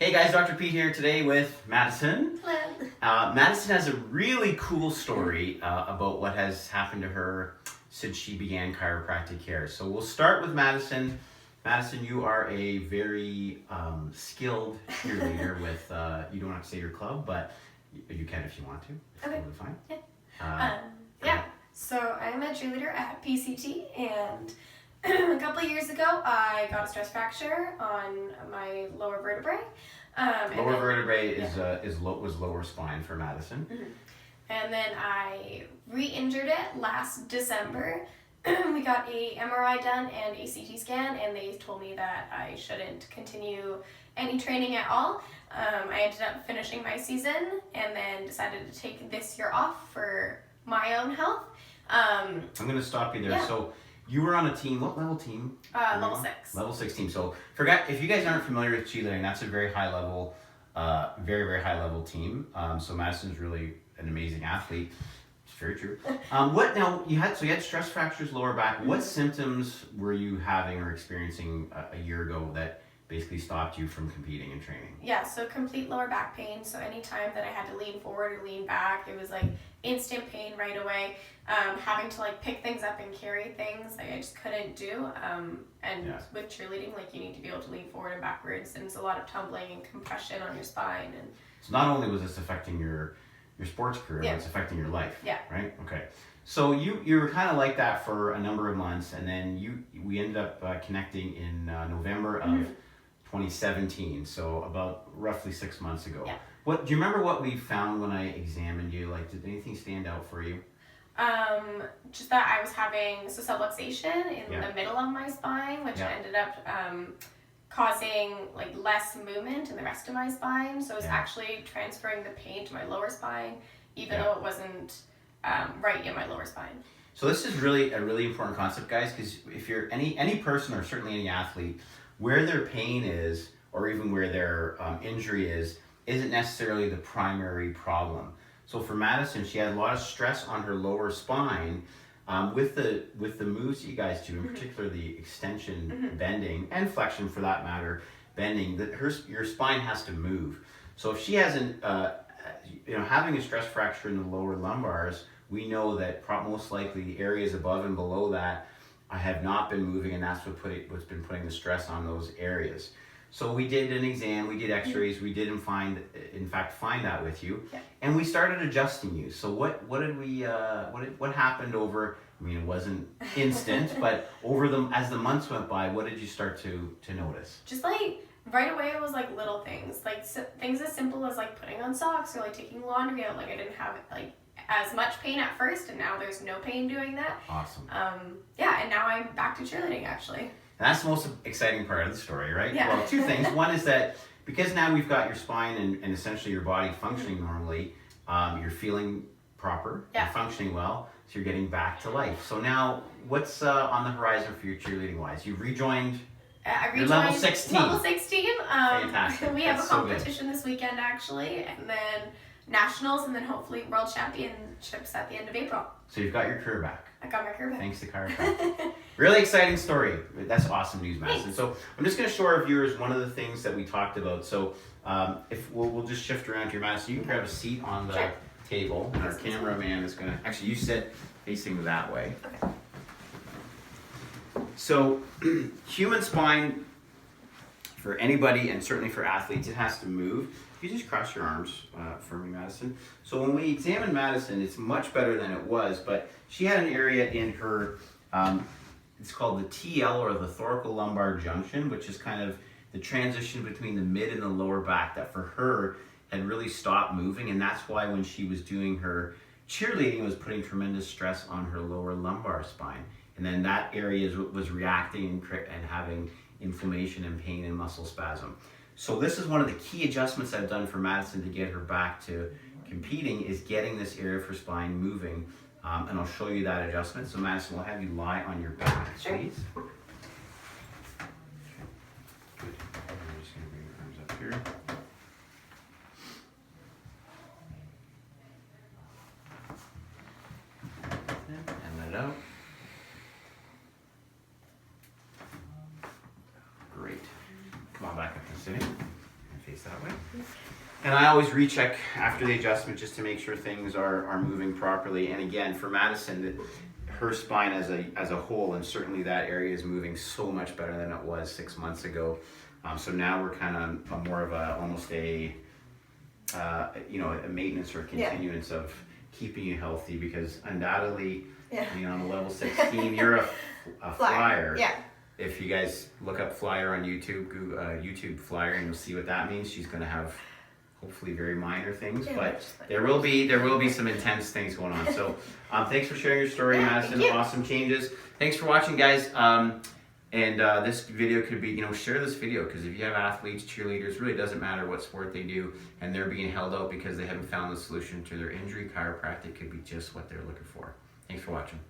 Hey guys, Dr. Pete here today with Madison. Hello. Madison has a really cool story about what has happened to her since she began chiropractic care. So we'll start with Madison. Madison, you are a very skilled cheerleader with, you don't have to say your club, but you can if you want to. It's Okay. totally fine. Yeah. So I'm a cheerleader at PCT, and a couple of years ago, I got a stress fracture on my lower vertebrae. Lower vertebrae was lower spine for Madison. Mm-hmm. And then I re-injured it last December. We got a MRI done and a CT scan, and they told me that I shouldn't continue any training at all. I ended up finishing my season and then decided to take this year off for my own health. I'm going to stop you there. Yeah. So you were on a team. What level team? Level 6. Level 6 team. So if you guys aren't familiar with cheerleading, that's a very high level, very, very high level team. So Madison's really an amazing athlete. It's very true. What now? You had stress fractures, lower back. Mm-hmm. What symptoms were you having or experiencing a year ago that basically stopped you from competing and training? Yeah, so complete lower back pain. So anytime that I had to lean forward or lean back, it was like instant pain right away. Having to like pick things up and carry things, I just couldn't do. With cheerleading, like you need to be able to lean forward and backwards, and it's a lot of tumbling and compression on your spine. And so not only was this affecting your sports career, but it's affecting your life. Yeah. Right? Okay. So you were kind of like that for a number of months, and then we ended up connecting in November of 2017, so about roughly 6 months ago. Yeah. Do you remember what we found when I examined you? Like, did anything stand out for you? Just that I was having subluxation in the middle of my spine, which ended up causing like less movement in the rest of my spine. So it was actually transferring the pain to my lower spine, even though it wasn't right in my lower spine. So this is really a really important concept, guys, because if you're any person or certainly any athlete, where their pain is or even where their injury isn't necessarily the primary problem. So for Madison, she had a lot of stress on her lower spine with the moves that you guys do, in particular the extension, bending, and flexion for that matter, bending. That your spine has to move. So if she hasn't, having a stress fracture in the lower lumbars, we know that most likely the areas above and below that have not been moving, and that's what's been putting the stress on those areas. So we did an exam, we did x-rays, we did in fact find that with you, and we started adjusting you. So what happened over, I mean, it wasn't instant, but as the months went by, what did you start to notice? Just like right away, it was like little things, like things as simple as like putting on socks or like taking laundry out. Like I didn't have like as much pain at first, and now there's no pain doing that. Awesome. And now I'm back to cheerleading actually. And that's the most exciting part of the story, right? Yeah. Well, two things. One is that because now we've got your spine and essentially your body functioning normally, you're feeling proper, you're functioning well, so you're getting back to life. So now, what's on the horizon for your cheerleading wise? You've rejoined. I rejoined level 16. Level 16. Fantastic. We have That's a competition this weekend actually, and then nationals, and then hopefully world championships at the end of April. So you've got your career back. I got my career back. Thanks to chiropractic. Really exciting story. That's awesome news, Madison. Thanks. So I'm just going to show our viewers one of the things that we talked about. So if we'll just shift around here, Madison. You can grab a seat on the table, and our cameraman is going to actually you sit facing that way. Okay. So human spine, for anybody and certainly for athletes, it has to move. If you just cross your arms for me, Madison. So when we examined Madison, it's much better than it was, but she had an area in her, it's called the TL, or the thoracolumbar junction, which is kind of the transition between the mid and the lower back that for her had really stopped moving, and that's why when she was doing her cheerleading, it was putting tremendous stress on her lower lumbar spine. And then that area was reacting and having inflammation and pain and muscle spasm. So this is one of the key adjustments I've done for Madison to get her back to competing, is getting this area of her spine moving. And I'll show you that adjustment. So Madison, we'll have you lie on your back, please. Okay. Good. I'm just going to bring your arms up here. And let it out. Great. Come on back up to sitting. And Face that way. And I always recheck after the adjustment just to make sure things are moving properly. And again, for Madison, her spine as a whole, and certainly that area is moving so much better than it was 6 months ago. So now we're kind of more of almost a maintenance or continuance of keeping you healthy, because undoubtedly, on the level 16, you're a flyer. Yeah. If you guys look up flyer on YouTube, Google YouTube flyer, and you'll see what that means. She's going to have hopefully very minor things, but there will be some intense things going on. So thanks for sharing your story, Madison. Awesome changes. Thanks for watching, guys. And this video could be, share this video, because if you have athletes, cheerleaders, really doesn't matter what sport they do, and they're being held out because they haven't found the solution to their injury, chiropractic could be just what they're looking for. Thanks for watching.